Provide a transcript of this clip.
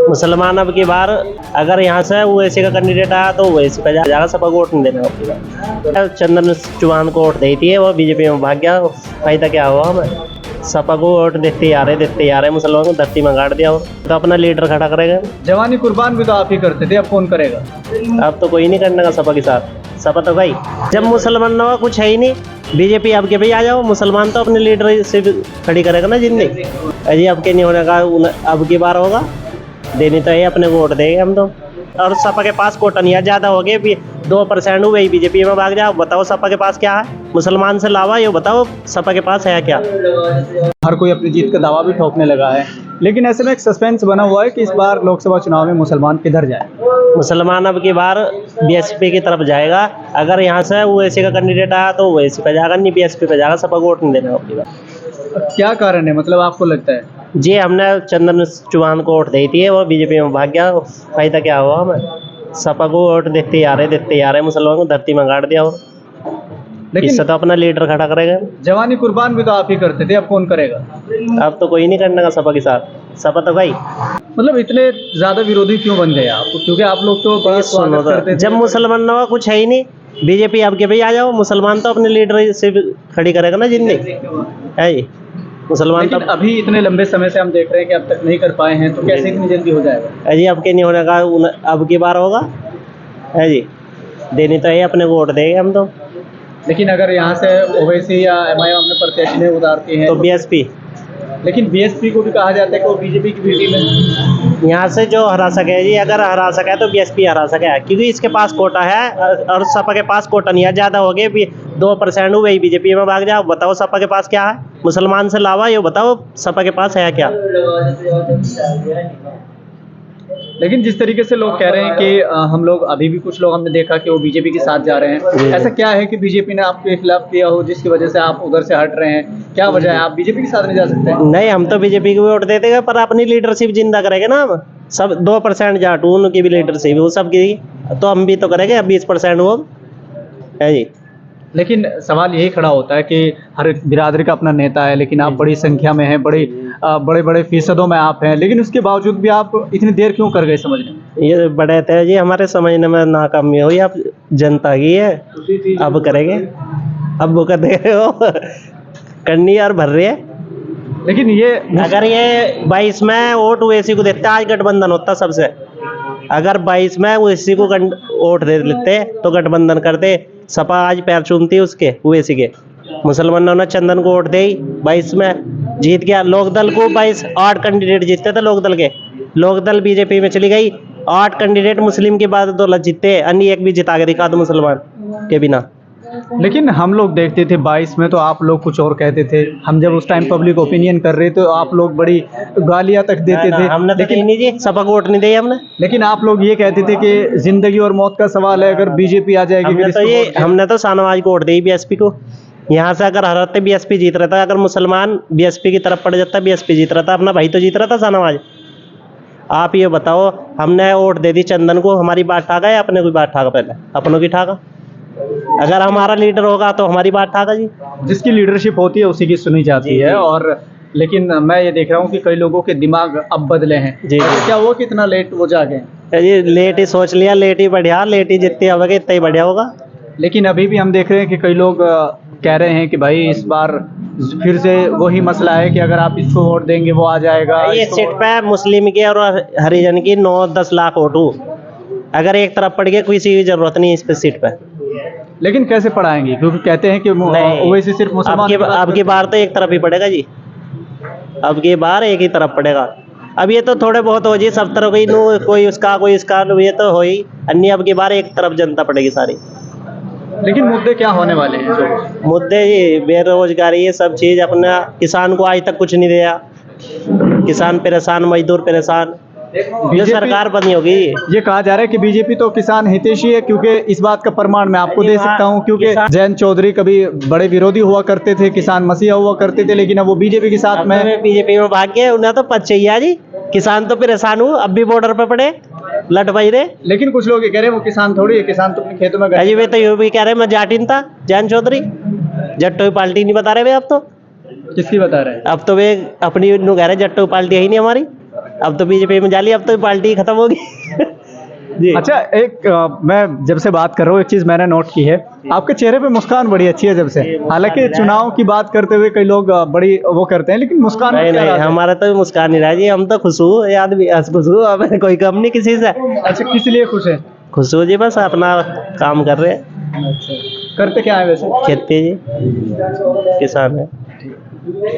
मुसलमान अब की बार अगर यहाँ से ओवैसी का कैंडिडेट आया तो ओवैसी पे जाएगा, सपा को वोट नहीं देना अब की बार। चंदन चौहान को वोट दी थी, वो बीजेपी में भाग गया, फायदा क्या हुआ हमें? सपा को वोट देते आ रहे मुसलमान को धरती में गाड़ दिया, तो अपना लीडर खड़ा करेगा। जवानी कुर्बान भी तो आप ही करते थे, अब कौन करेगा? अब तो कोई नहीं करने का सपा के साथ। सपा तो भाई जब मुसलमान हुआ कुछ है ही नहीं, बीजेपी अब के भाई आ जाओ, मुसलमान तो अपने लीडर से खड़ी करेगा ना जिंदगी। अजी अब के नहीं होने का, अब की बार होगा, देनी तो है, अपने को वोट देंगे हम तो। और सपा के पास कोटनिया ज़्यादा हो गए, 2% हुए बीजेपी में भाग जाओ। बताओ सपा के पास क्या है? मुसलमान से लावा, ये बताओ सपा के पास है क्या? हर कोई अपनी जीत का दावा भी ठोकने लगा है, लेकिन ऐसे में एक सस्पेंस बना हुआ है कि इस बार लोकसभा चुनाव में मुसलमान किधर जाए। मुसलमान अब की बार बीएसपी की तरफ जाएगा। अगर यहाँ से ओवैसी का कैंडिडेट आया तो ओवैसी पे जाएगा, नहीं बीएसपी पे जाएगा, सपा को वोट नहीं देना अब की बार। क्या कारण है, मतलब आपको लगता है? जी हमने चंदन चौहान को वोट दी थी, वो बीजेपी में भाग गया, फायदा क्या हुआ हमें? सपा को वोट देते आ रहे मुसलमान को धरती में गाड़ दिया, लेकिन इससे तो अपना लीडर खड़ा करेगा। जवानी कुर्बान भी तो आप ही करते थे, अब कौन करेगा? अब तो कोई नहीं करने का सपा के साथ। सपा तो भाई मतलब इतने ज्यादा विरोधी क्यों बन गए आप? क्योंकि आप लोग तो बड़ा स्वागत करते थे। जब मुसलमान हुआ कुछ है ही नहीं, बीजेपी अब के भाई आ जाओ, मुसलमान तो अपने लीडर से खड़ी करेगा ना जिंदगी। है जी मुसलमान तो अभी इतने लंबे समय से हम देख रहे हैं कि अब तक नहीं कर पाए हैं, तो कैसे इतनी जल्दी हो जाएगा? अजी अब के नहीं होने का, अब की बार होगा। है जी देनी तो है, अपने को वोट देंगे हम तो। लेकिन अगर यहाँ से ओवैसी या एमआईएम अपने प्रत्याशी नहीं उतारती है तो बीएसपी, लेकिन बीएसपी को भी कहा जाता है कि वो बीजेपी की बी टीम है। यहाँ से जो हरा सके जी, अगर हरा सके तो बीएसपी हरा सके, क्योंकि इसके पास कोटा है और सपा के पास कोटा नहीं है, ज़्यादा हो गए, 2% हुए बीजेपी में भाग जाओ। बताओ सपा के पास क्या है? मुसलमान से लावा, ये बताओ सपा के पास है क्या? लेकिन जिस तरीके से लोग कह रहे हैं कि हम लोग अभी भी कुछ लोग हमने देखा कि वो बीजेपी के साथ जा रहे हैं, ऐसा क्या है कि बीजेपी ने आपके खिलाफ किया हो जिसकी वजह से आप उधर से हट रहे हैं? क्या वजह है, आप बीजेपी के साथ नहीं जा सकते? नहीं, हम तो बीजेपी को वोट देते हैं, पर अपनी लीडरशिप जिंदा करेंगे ना हम। सब 2% जाटू उनकी भी लीडरशिप वो सब की, तो हम भी तो करेंगे। अब 20% वो है जी। लेकिन सवाल यही खड़ा होता है कि हर बिरादरी का अपना नेता है, लेकिन आप बड़ी संख्या में हैं, बड़े बड़े फीसदों में आप हैं, लेकिन उसके बावजूद भी आप इतनी देर क्यों कर गए समझने में? ये बड़े थे जी, हमारे समझने में नाकामी हुई। अब जनता की है, अब करेंगे, अब वो कर दे रहे हो करनी और भर रही है। लेकिन ये अगर ये 22 में वोट ओवैसी को देते, आज गठबंधन होता सबसे। अगर 22 में ओवैसी को वोट दे लेते तो गठबंधन करते, सपा आज पैर चूमती उसके ओवैसी के। मुसलमानों ने चंदन को वोट दी, 22 में जीत गया। लोकदल को 8 कैंडिडेट जीतते थे लोकदल के, लोकदल बीजेपी में चली गई। 8 कैंडिडेट मुस्लिम के बाद 2 जीते, अन्य एक भी जिता के दिखा दो मुसलमान के बिना। लेकिन हम लोग देखते थे 22 में तो आप लोग कुछ और कहते थे, हम जब उस टाइम पब्लिक ओपिनियन कर रहे थे तो आप लोग बड़ी गालियां तक देते थे। हमने तो लेकिन नहीं जी, सपा को वोट नहीं दी हमने। लेकिन आप लोग ये कहते थे कि जिंदगी और मौत का सवाल है, अगर बीजेपी आ जाएगी हमने तो शाहनवाज को वोट दी बीएसपी को। यहाँ से अगर हराते बीएसपी जीत रहा था, अगर मुसलमान बीएसपी की तरफ पड़ जाता बीएसपी जीत रहा था, अपना भाई तो जीत रहा था शाहनवाज। आप ये बताओ, हमने वोट दे दी चंदन को, हमारी बात ठाका या अपने कोई बात ठाका? पहले अपनों की ठाका। अगर हमारा लीडर होगा तो हमारी बात ठाका जी। जिसकी लीडरशिप होती है उसी की सुनी जाती है। और लेकिन मैं ये देख रहा हूँ कि कई लोगों के दिमाग अब बदले हैं जी। क्या हुआ कि इतना लेट वो जागे? ये लेट ही सोच लिया, लेट ही बढ़िया, लेट ही जितनी होगा इतना ही बढ़िया होगा। लेकिन अभी भी हम देख रहे हैं कि कई लोग कह रहे हैं कि भाई इस बार फिर से वही मसला है कि अगर आप इसको वोट देंगे वो आ जाएगा। ये सीट पे मुस्लिम की और हरिजन की 9-10 लाख वोट हो, अगर एक तरफ पड़ गया किसी की जरूरत नहीं इस पे सीट पे। लेकिन कैसे पढ़ाएंगे, क्योंकि कहते हैं कि ओवैसी सिर्फ मुसलमान। अब की बार तो एक तरफ ही पड़ेगा जी, अब की बार एक ही तरफ पड़ेगा। अब ये तो थोड़े बहुत हो जी, सब तरह की कोई उसका कोई इसका, ये तो हो ही, अन्य अब की बार एक तरफ जनता पड़ेगी सारी। लेकिन मुद्दे क्या होने वाले हैं? मुद्दे ये बेरोजगारी, ये सब चीज। अपना किसान को आज तक कुछ नहीं दिया, किसान परेशान, मजदूर परेशान। ये सरकार बनी होगी। ये कहा जा रहा है कि बीजेपी तो किसान हितैषी है, क्योंकि इस बात का प्रमाण मैं आपको दे सकता हूं, क्योंकि जयंत चौधरी कभी बड़े विरोधी हुआ करते थे, किसान मसीहा हुआ करते थे, लेकिन अब वो बीजेपी के साथ में बीजेपी में भाग गए। उन्हें तो पद चाहिए जी, किसान तो परेशान हूँ, अब भी बॉर्डर पे पड़े लट भाई रे। लेकिन कुछ लोग ये कह रहे हैं वो किसान थोड़ी है, किसान तो अपने खेतों में अजी वे तो ये भी कह रहे मैं जाटिन था जयंत चौधरी, जट्टो पार्टी नहीं बता रहे वे। अब तो किसकी बता रहे हैं? अब तो वे अपनी कह रहे जट्टो पार्टी है ही नहीं हमारी। अब तो बीजेपी में जाली, अब तो पार्टी खत्म होगी। जी। अच्छा, मैं जब से बात कर रहा हूँ एक चीज मैंने नोट की है, आपके चेहरे पे मुस्कान बड़ी अच्छी है जब से। हालांकि चुनाव की बात करते हुए कई लोग बड़ी वो करते हैं, लेकिन मुस्कान नहीं क्या नहीं, राज है? हमारा तो मुस्कान ही रहा जी, हम तो खुश हूँ, याद भी हंस खुश हूँ, हमें कोई कम नहीं किसी से। अच्छा, किस लिए खुश है? खुश हो जी, बस अपना काम कर रहे हैं, करते क्या है वैसे? खेती जी, किसान है।